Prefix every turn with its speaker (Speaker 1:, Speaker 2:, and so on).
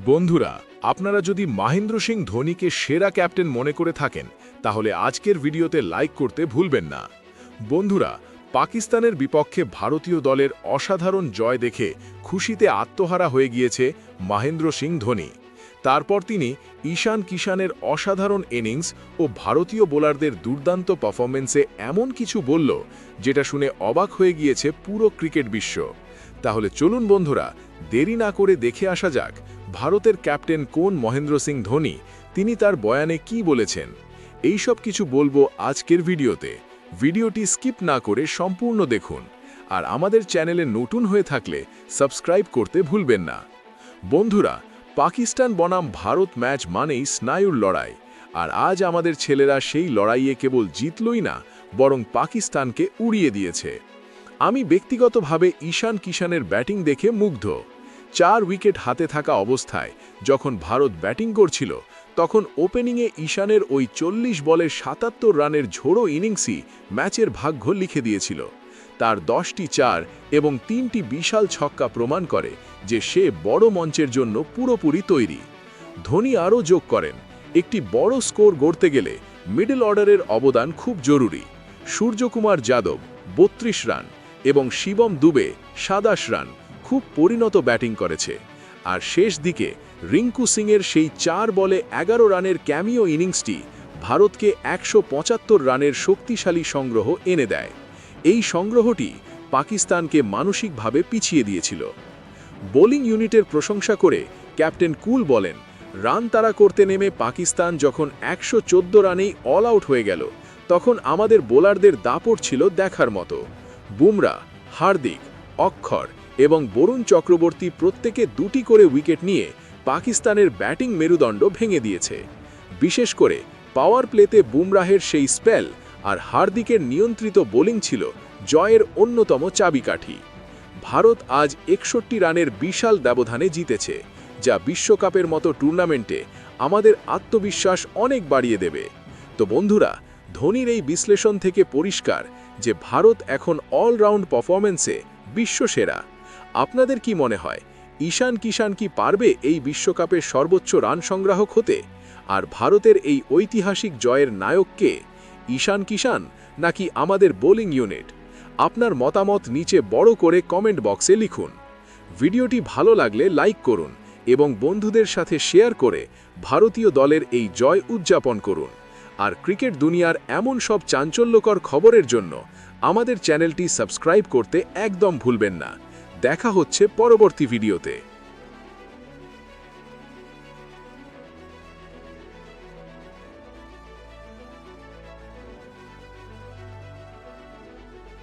Speaker 1: বন্ধুরা, আপনারা যদি মহেন্দ্র সিং ধোনিকে সেরা ক্যাপ্টেন মনে করে থাকেন তাহলে আজকের ভিডিওতে লাইক করতে ভুলবেন না। বন্ধুরা, পাকিস্তানের বিপক্ষে ভারতীয় দলের অসাধারণ জয় দেখে খুশিতে আত্মহারা হয়ে গিয়েছে মহেন্দ্র সিং ধোনি। তারপর তিনি ঈশান কিষানের অসাধারণ ইনিংস ও ভারতীয় বোলারদের দুর্দান্ত পারফরম্যান্সে এমন কিছু বলল যেটা শুনে অবাক হয়ে গিয়েছে পুরো ক্রিকেট বিশ্ব। তাহলে চলুন বন্ধুরা, দেরি না করে দেখে আসা যাক ভারতের ক্যাপ্টেন কোন মহেন্দ্র সিং ধোনি, তিনি তার বয়ানে কি বলেছেন। এই সব কিছু বলবো আজকের ভিডিওতে। ভিডিওটি স্কিপ না করে সম্পূর্ণ দেখুন, আর আমাদের চ্যানেলে নতুন হয়ে থাকলে সাবস্ক্রাইব করতে ভুলবেন না। বন্ধুরা, পাকিস্তান বনাম ভারত ম্যাচ মানেই স্নায়ুর লড়াই, আর আজ আমাদের ছেলেরা সেই লড়াইয়ে কেবল জিতলই না, বরং পাকিস্তানকে উড়িয়ে দিয়েছে। আমি ব্যক্তিগতভাবে ঈশান কিষানের ব্যাটিং দেখে মুগ্ধ। 4 উইকেট হাতে থাকা অবস্থায় যখন ভারত ব্যাটিং করছিল, তখন ওপেনিংয়ে ঈশানের ওই 40 বলে 77 রানের ঝোড়ো ইনিংসই ম্যাচের ভাগ্য লিখে দিয়েছিল। তার 10টি 4 এবং 3টি বিশাল ছক্কা প্রমাণ করে যে সে বড় মঞ্চের জন্য পুরোপুরি তৈরি। ধোনি আরও যোগ করেন, একটি বড় স্কোর গড়তে গেলে মিডল অর্ডারের অবদান খুব জরুরি। সূর্যকুমার যাদব 32 রান এবং শিবম দুবে 27 রান খুব পরিণত ব্যাটিং করেছে, আর শেষ দিকে রিঙ্কু সিংয়ের সেই 4 বলে 11 রানের ক্যামিও ইনিংসটি ভারতকে 175 রানের শক্তিশালী সংগ্রহ এনে দেয়। এই সংগ্রহটি পাকিস্তানকে মানসিকভাবে পিছিয়ে দিয়েছিল। বোলিং ইউনিটের প্রশংসা করে ক্যাপ্টেন কুল বলেন, রান তাড়া করতে নেমে পাকিস্তান যখন 114 রানেই অল আউট হয়ে গেল, তখন আমাদের বোলারদের দাপট ছিল দেখার মতো। বুমরা, হার্দিক, অক্ষর এবং বরুণ চক্রবর্তী প্রত্যেকে 2টি করে উইকেট নিয়ে পাকিস্তানের ব্যাটিং মেরুদণ্ড ভেঙে দিয়েছে। বিশেষ করে পাওয়ার প্লেতে বুমরাহের সেই স্পেল আর হার্দিকের নিয়ন্ত্রিত বোলিং ছিল জয়ের অন্যতম চাবিকাঠি। ভারত আজ 61 রানের বিশাল ব্যবধানে জিতেছে, যা বিশ্বকাপের মতো টুর্নামেন্টে আমাদের আত্মবিশ্বাস অনেক বাড়িয়ে দেবে। তো বন্ধুরা, ধোনির এই বিশ্লেষণ থেকে পরিষ্কার যে ভারত এখন অলরাউন্ড পারফরম্যান্সে বিশ্বসেরা। আপনাদের কি মনে হয়, ঈশান কিষান কি পারবে এই বিশ্বকাপের সর্বোচ্চ রান সংগ্রাহক হতে? আর ভারতের এই ঐতিহাসিক জয়ের নায়ক কে, ঈশান কিষান নাকি আমাদের বোলিং ইউনিট? আপনার মতামত নিচে বড় করে কমেন্ট বক্সে লিখুন। ভিডিওটি ভালো লাগলে লাইক করুন এবং বন্ধুদের সাথে শেয়ার করে ভারতীয় দলের এই জয় উদযাপন করুন। আর ক্রিকেট দুনিয়ার এমন সব চাঞ্চল্যকর খবরের জন্য আমাদের চ্যানেলটি সাবস্ক্রাইব করতে একদম ভুলবেন না। দেখা হচ্ছে পরবর্তী ভিডিওতে।